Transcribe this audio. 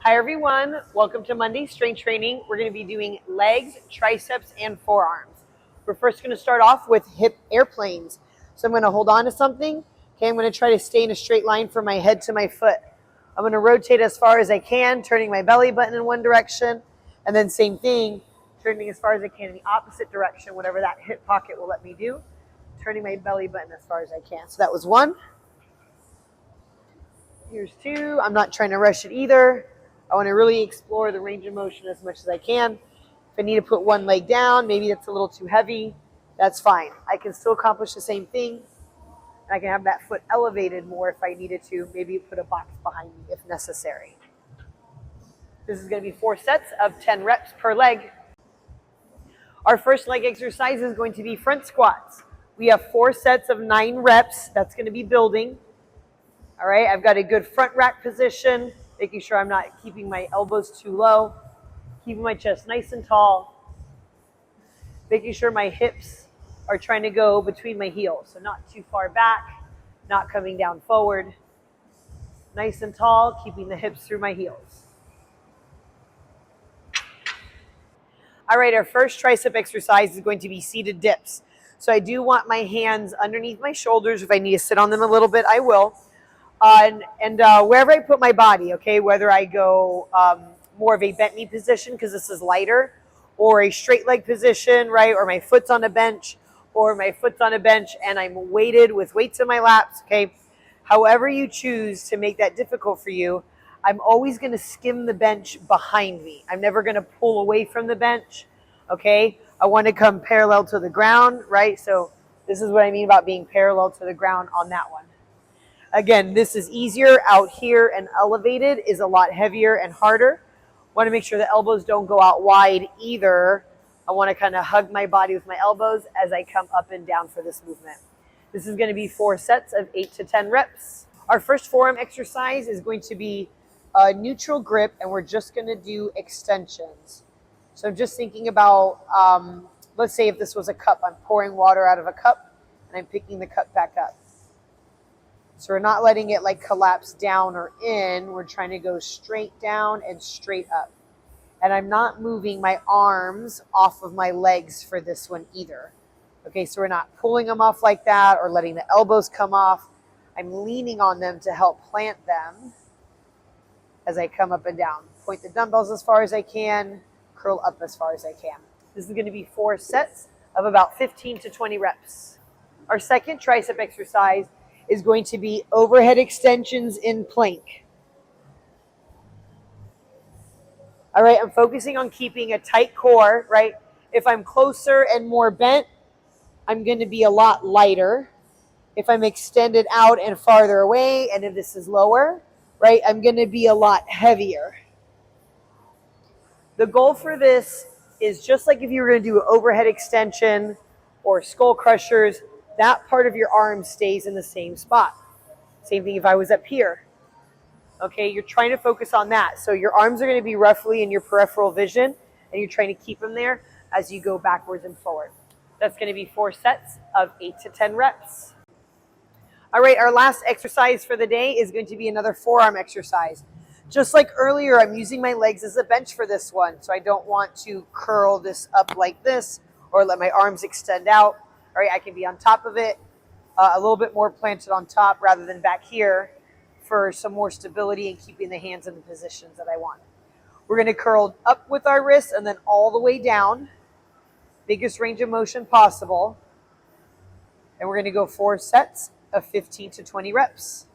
Hi everyone, welcome to Monday Strength Training. We're going to be doing legs, triceps, and forearms. We're first going to start off with hip airplanes. So I'm going to hold on to something. Okay, I'm going to try to stay in a straight line from my head to my foot. I'm going to rotate as far as I can, turning my belly button in one direction, and then same thing, turning as far as I can in the opposite direction, whatever that hip pocket will let me do, turning my belly button as far as I can. So that was one. Here's two. I'm not trying to rush it either. I want to really explore the range of motion as much as I can. If I need to put one leg down, maybe that's a little too heavy, that's fine. I can still accomplish the same thing. And I can have that foot elevated more if I needed to. Maybe put a box behind me if necessary. This is going to be 4 sets of 10 reps per leg. Our first leg exercise is going to be front squats. We have 4 sets of 9 reps. That's going to be building. All right, I've got a good front rack position, making sure I'm not keeping my elbows too low, keeping my chest nice and tall, making sure my hips are trying to go between my heels, so not too far back, not coming down forward, nice and tall, keeping the hips through my heels. All right, our first tricep exercise is going to be seated dips. So I do want my hands underneath my shoulders. If I need to sit on them a little bit, I will. Wherever I put my body, okay, whether I go more of a bent knee position because this is lighter, or a straight leg position, right, or my foot's on a bench, or my foot's on a bench and I'm weighted with weights in my laps, okay, however you choose to make that difficult for you, I'm always going to skim the bench behind me. I'm never going to pull away from the bench, okay? I want to come parallel to the ground, right? So this is what I mean about being parallel to the ground on that one. Again, this is easier out here, and elevated is a lot heavier and harder. Want to make sure the elbows don't go out wide either. I want to kind of hug my body with my elbows as I come up and down for this movement. This is going to be 4 sets of 8 to 10 reps. Our first forearm exercise is going to be a neutral grip, and we're just going to do extensions. So I'm just thinking about, let's say if this was a cup, I'm pouring water out of a cup, and I'm picking the cup back up. So we're not letting it like collapse down or in. We're trying to go straight down and straight up. And I'm not moving my arms off of my legs for this one either. Okay, so we're not pulling them off like that or letting the elbows come off. I'm leaning on them to help plant them as I come up and down. Point the dumbbells as far as I can, curl up as far as I can. This is going to be 4 sets of about 15 to 20 reps. Our second tricep exercise is going to be overhead extensions in plank. All right, I'm focusing on keeping a tight core, right? If I'm closer and more bent, I'm going to be a lot lighter. If I'm extended out and farther away, and if this is lower, right, I'm going to be a lot heavier. The goal for this is just like if you were going to do an overhead extension or skull crushers, that part of your arm stays in the same spot. Same thing if I was up here. Okay, you're trying to focus on that. So your arms are going to be roughly in your peripheral vision, and you're trying to keep them there as you go backwards and forward. That's going to be 4 sets of 8 to 10 reps. All right, our last exercise for the day is going to be another forearm exercise. Just like earlier, I'm using my legs as a bench for this one, so I don't want to curl this up like this or let my arms extend out. All right, I can be on top of it, a little bit more planted on top rather than back here for some more stability and keeping the hands in the positions that I want. We're going to curl up with our wrists and then all the way down, biggest range of motion possible. And we're going to go 4 sets of 15 to 20 reps.